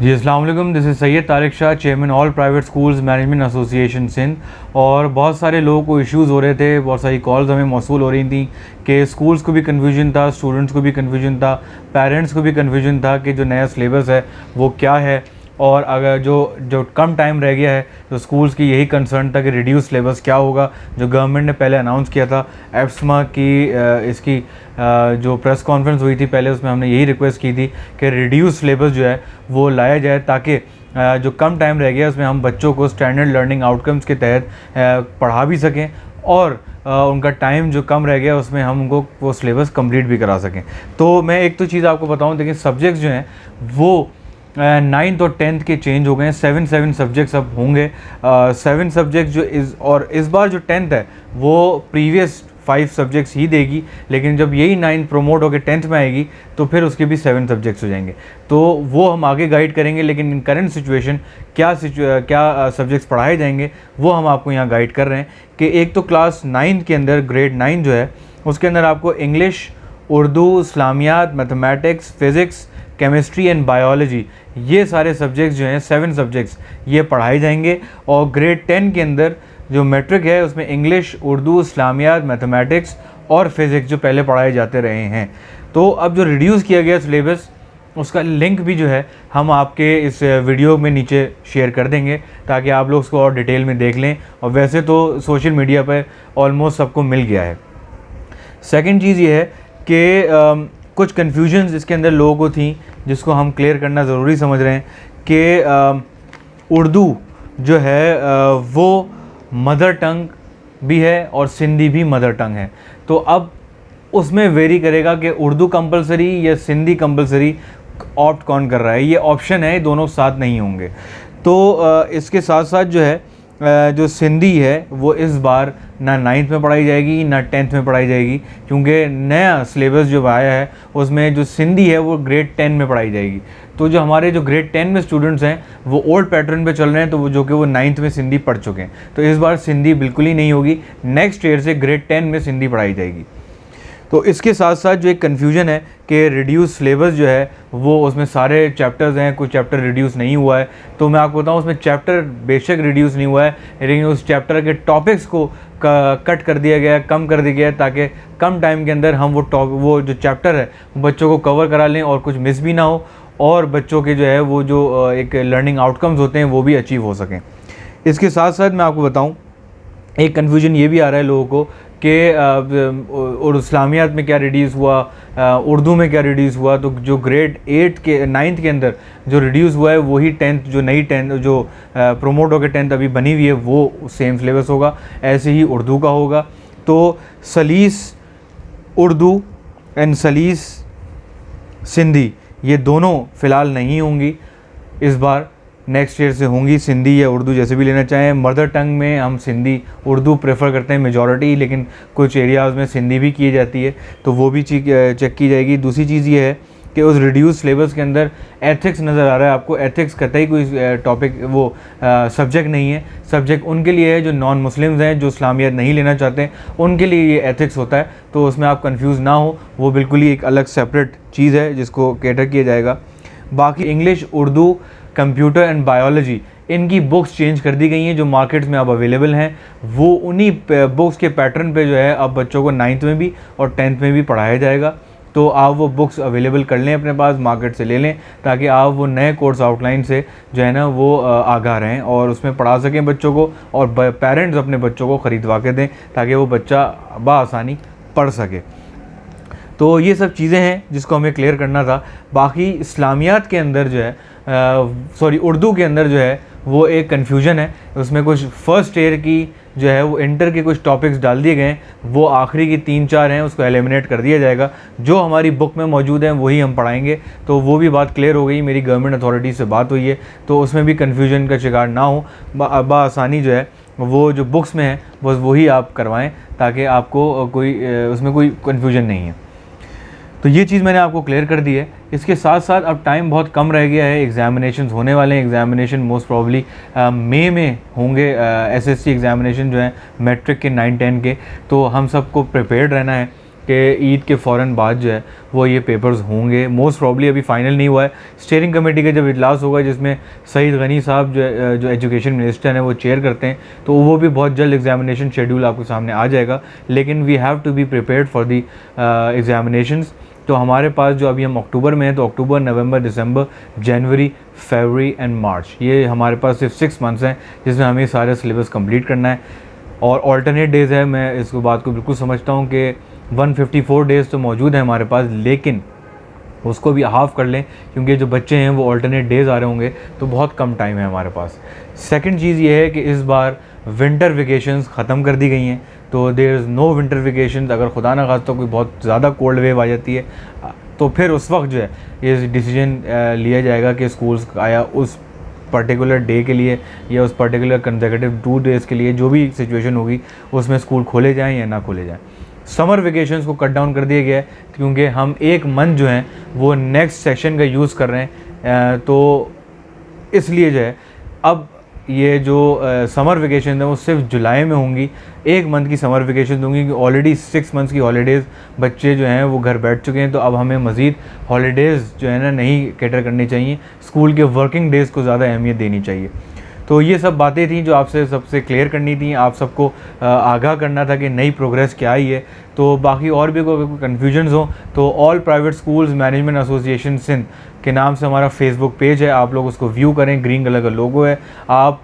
जी अस्सलाम वालेकुम, this is Syed Tariq Shah, chairman all private schools management association Sindh. और बहुत सारे लोगों को इश्यूज़ हो रहे थे, बहुत सारी कॉल्स हमें मौसूल हो रही थी कि स्कूल्स को भी कन्फ्यूजन था, स्टूडेंट्स को भी कन्फ्यूजन था, पेरेंट्स को भी कन्फ्यूजन था कि जो नया सिलेबस है वो क्या है। और अगर जो जो कम टाइम रह गया है तो स्कूल्स की यही कंसर्न था कि रिड्यूस सिलेबस क्या होगा। जो गवर्नमेंट ने पहले अनाउंस किया था एप्समा की इसकी जो प्रेस कॉन्फ्रेंस हुई थी पहले, उसमें हमने यही रिक्वेस्ट की थी कि रिड्यूस सिलेबस जो है वो लाया जाए, ताकि जो कम टाइम रह गया उसमें हम बच्चों को स्टैंडर्ड लर्निंग आउटकम्स के तहत पढ़ा भी सकें और उनका टाइम जो कम रह गया उसमें हम उनको वो सिलेबस कंप्लीट भी करा सकें। तो मैं एक तो चीज़ आपको बताऊं, देखिए सब्जेक्ट्स जो हैं वो 9th और 10th के चेंज हो गए हैं। 7 सब्जेक्ट्स अब होंगे। 7 सब्जेक्ट्स जो इस बार जो 10th है वो प्रीवियस 5 सब्जेक्ट्स ही देगी, लेकिन जब यही 9th प्रमोट होकर 10th में आएगी तो फिर उसके भी 7 सब्जेक्ट्स हो जाएंगे। तो वो हम आगे गाइड करेंगे, लेकिन इन करंट सिचुएशन क्या सब्जेक्ट्स पढ़ाए जाएंगे वो हम आपको यहाँ गाइड कर रहे हैं। कि एक तो क्लास 9th के अंदर ग्रेड 9 जो है उसके अंदर आपको English, Urdu, Islamiyat, mathematics, physics, chemistry and biology, ये सारे सब्जेक्ट्स जो हैं 7 सब्जेक्ट्स ये पढ़ाए जाएंगे। और ग्रेड 10 के अंदर जो मैट्रिक है उसमें इंग्लिश, उर्दू, इस्लामियात, मैथमेटिक्स और फिज़िक्स जो पहले पढ़ाए जाते रहे हैं। तो अब जो रिड्यूस किया गया सिलेबस उसका लिंक भी जो है हम आपके इस वीडियो में नीचे शेयर कर देंगे, ताकि आप लोग उसको और डिटेल में देख लें। और वैसे तो सोशल मीडिया पर ऑलमोस्ट सबको मिल गया है। सेकंड चीज़ ये है कि कुछ कन्फ्यूजन्स इसके अंदर लोगों को थी, जिसको हम क्लियर करना ज़रूरी समझ रहे हैं कि उर्दू जो है वो मदर टंग भी है और सिंधी भी मदर टंग है। तो अब उसमें वेरी करेगा कि उर्दू कंपलसरी या सिंधी कंपलसरी ऑप्ट कौन कर रहा है। ये ऑप्शन है, दोनों साथ नहीं होंगे। तो इसके साथ साथ जो है जो सिंधी है वो इस बार ना 9th में पढ़ाई जाएगी ना 10th में पढ़ाई जाएगी, क्योंकि नया सिलेबस जो आया है उसमें जो सिंधी है वो ग्रेड 10 में पढ़ाई जाएगी। तो जो हमारे जो ग्रेड 10 में स्टूडेंट्स हैं वो ओल्ड पैटर्न पे चल रहे हैं, तो वो जो कि वो 9th में सिंधी पढ़ चुके हैं। तो इस बार सिंधी बिल्कुल ही नहीं होगी, नेक्स्ट ईयर से ग्रेड 10 में सिंधी पढ़ाई जाएगी। तो इसके साथ साथ जो एक कन्फ्यूजन है कि रिड्यूस सिलेबस जो है वो उसमें सारे चैप्टर्स हैं, कुछ चैप्टर रिड्यूस नहीं हुआ है। तो मैं आपको बताऊं उसमें चैप्टर बेशक रिड्यूस नहीं हुआ है, लेकिन उस चैप्टर के टॉपिक्स को कट कर दिया गया है, कम कर दिया गया है, ताकि कम टाइम के अंदर हम वो जो चैप्टर है वो बच्चों को कवर करा लें और कुछ मिस भी ना हो, और बच्चों के जो है वो जो एक लर्निंग आउटकम्स होते हैं वो भी अचीव हो सकें। इसके साथ साथ मैं आपको बताऊँ एक कन्फ्यूजन ये भी आ रहा है लोगों को कि और इस्लामियात में क्या रिड्यूस हुआ, उर्दू में क्या रिड्यूस हुआ। तो जो ग्रेड 9th के अंदर जो रिड्यूस हुआ है वही 10th जो नई 10th जो प्रोमोट होकर 10th अभी बनी हुई है वो सेम सिलेबस होगा। ऐसे ही उर्दू का होगा। तो सलीस उर्दू एंड सलीस सिंधी ये दोनों फ़िलहाल नहीं होंगी इस बार, नेक्स्ट ईयर से होंगी। सिंधी या उर्दू जैसे भी लेना चाहें। मदर टंग में हम सिंधी उर्दू प्रेफर करते हैं मेजॉरिटी, लेकिन कुछ एरियाज़ में सिंधी भी की जाती है, तो वो भी चेक की जाएगी। दूसरी चीज़ ये है कि उस रिड्यूस सिलेबस के अंदर एथिक्स नज़र आ रहा है आपको। एथिक्स कतई कोई टॉपिक वो सब्जेक्ट नहीं है। सब्जेक्ट उनके लिए है जो नॉन मुस्लिम्स हैं, जो इस्लामियत नहीं लेना चाहते हैं, उनके लिए ये एथिक्स होता है। तो उसमें आप कंफ्यूज ना हो, वो बिल्कुल ही एक अलग सेपरेट चीज़ है जिसको कैटर किया जाएगा। बाकी English, Urdu, computer and biology इनकी बुक्स चेंज कर दी गई हैं जो मार्केट्स में अब अवेलेबल हैं। वो उन्हीं बुक्स के पैटर्न पे जो है अब बच्चों को 9th में भी और 10th में भी पढ़ाया जाएगा। तो आप वो बुक्स अवेलेबल कर लें, अपने पास मार्केट से ले लें, ताकि आप वो नए कोर्स आउटलाइन से जो है ना वो आगाह रहें और उसमें पढ़ा सकें बच्चों को, और पेरेंट्स अपने बच्चों को ख़रीदवा के दें ताकि वो बच्चा बआसानी पढ़ सके। तो ये सब चीज़ें हैं जिसको हमें क्लियर करना था। बाकी इस्लामियात के अंदर जो है उर्दू के अंदर जो है वो एक कन्फ्यूजन है। उसमें कुछ फर्स्ट ईयर की जो है वो इंटर के कुछ टॉपिक्स डाल दिए गए हैं, वो आखिरी की 3-4 हैं उसको एलिमिनेट कर दिया जाएगा। जो हमारी बुक में मौजूद हैं वही हम पढ़ाएंगे। तो वो भी बात क्लियर हो गई, मेरी गवर्नमेंट अथॉरिटी से बात हुई है, तो उसमें भी कन्फ्यूजन का शिकार ना हो। बआसानी जो है वो जो बुक्स में है बस वही आप करवाएँ, ताकि आपको उसमें कोई कन्फ्यूजन नहीं है। तो ये चीज़ मैंने आपको क्लियर कर दी है। इसके साथ साथ अब टाइम बहुत कम रह गया है, एग्ज़ामिनेशंस होने वाले हैं। एग्ज़ामिनेशन मोस्ट प्रॉब्ली मई में होंगे, एसएससी एग्ज़ामिनेशन जो है मैट्रिक के 9-10 के। तो हम सबको प्रिपेयर्ड रहना है कि ईद के फ़ौरन बाद जो है वो ये पेपर्स होंगे। मोस्ट प्रॉब्ली अभी फाइनल नहीं हुआ है। स्टीयरिंग कमेटी का जब इजलास होगा जिसमें सईद गनी साहब जो एजुकेशन मिनिस्टर हैं वो चेयर करते हैं, तो वो भी बहुत जल्द एग्जामिनेशन शेड्यूल आपके सामने आ जाएगा। लेकिन we have to be prepared for the examinations. तो हमारे पास जो अभी हम अक्टूबर में हैं, तो अक्टूबर, नवंबर, दिसंबर, जनवरी, फरवरी एंड मार्च, ये हमारे पास सिर्फ 6 मंथ्स हैं जिसमें हमें सारे सिलेबस कंप्लीट करना है। और ऑल्टरनेट डेज़ है, मैं इस बात को बिल्कुल समझता हूँ कि 154 डेज़ तो मौजूद है हमारे पास, लेकिन उसको भी हाफ़ कर लें क्योंकि जो बच्चे हैं वो ऑल्टरनेट डेज़ आ रहे होंगे, तो बहुत कम टाइम है हमारे पास। सेकंड चीज़ ये है कि इस बार विंटर वेकेशंस ख़त्म कर दी गई हैं, तो there is no winter vacations. अगर खुदा न खास्ता कोई बहुत ज़्यादा कोल्ड वेव आ जाती है तो फिर उस वक्त जो है ये डिसीजन लिया जाएगा कि स्कूल्स आया उस पर्टिकुलर डे के लिए या उस पर्टिकुलर कंसेक्यूटिव 2 डेज़ के लिए, जो भी सिचुएशन होगी उसमें स्कूल खोले जाएँ या ना खोले जाएँ। समर वेकेशंस को कट डाउन कर दिया गया है क्योंकि हम 1 मंथ जो है वो नेक्स्ट सेशन का यूज़ कर रहे हैं, तो इसलिए जो है अब ये जो समर वेकेशन है वो सिर्फ जुलाई में होंगी। 1 मंथ की समर वेकेशन होंगी कि ऑलरेडी 6 मंथ्स की हॉलीडेज़ बच्चे जो हैं वो घर बैठ चुके हैं, तो अब हमें मज़ीद हॉलीडेज़ जो है ना नहीं कैटर करनी चाहिए, स्कूल के वर्किंग डेज़ को ज़्यादा अहमियत देनी चाहिए। तो ये सब बातें थी जो आपसे सबसे क्लियर करनी थी, आप सबको आगाह करना था कि नई प्रोग्रेस क्या आई है। तो बाकी और भी कोई कन्फ्यूजन्स हो तो all private schools management association Sindh के नाम से हमारा फेसबुक पेज है, आप लोग उसको व्यू करें, ग्रीन कलर का लोगो है, आप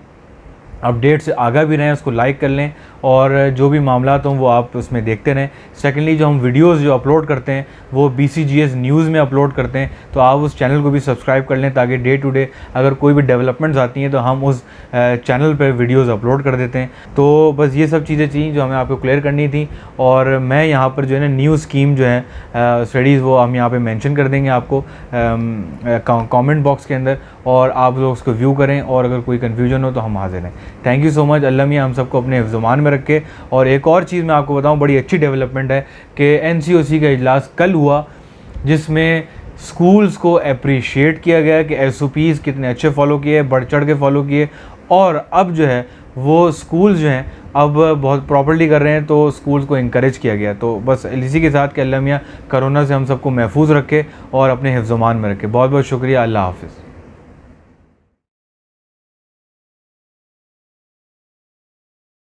अपडेट से आगाह भी रहें, उसको लाइक कर लें और जो भी मामलात हों वो आप उसमें देखते रहें। सेकेंडली जो हम वीडियोस जो अपलोड करते हैं वो BCGS न्यूज़ में अपलोड करते हैं, तो आप उस चैनल को भी सब्सक्राइब कर लें ताकि डे टू डे अगर कोई भी डेवलपमेंट्स आती हैं तो हम उस चैनल पर वीडियोज़ अपलोड कर देते हैं। तो बस ये सब चीज़ें थी जो हमें आपको क्लियर करनी थी। और मैं यहाँ पर जो है ना न्यू स्कीम जो है स्टडीज़ वो हम यहाँ पर मैंशन कर देंगे आपको कॉमेंट बॉक्स के अंदर, और आप लोग उसको व्यू करें और अगर कोई कन्फ्यूजन हो तो हम हाजिर हैं। Thank you so much. Allah मियां हम सबको अपने हिफ्ज़-ओ-मान में रखे। और एक और चीज़ मैं आपको बताऊं, बड़ी अच्छी डेवलपमेंट है कि NCOC का इजलास कल हुआ जिसमें स्कूल्स को अप्रिशिएट किया गया कि SOPs कितने अच्छे फॉलो किए, बढ़ चढ़ के फॉलो किए, और अब जो है वो स्कूल्स जो हैं अब बहुत प्रॉपर्ली कर रहे हैं, तो स्कूल्स को इंकरेज किया गया। तो बस इसी के साथ कि अल्लाह मियां कोरोना से हम सबको महफूज रखे और अपने हिफ्ज़-ओ-मान में रखे। बहुत बहुत शुक्रिया। अल्लाह हाफ़िज़।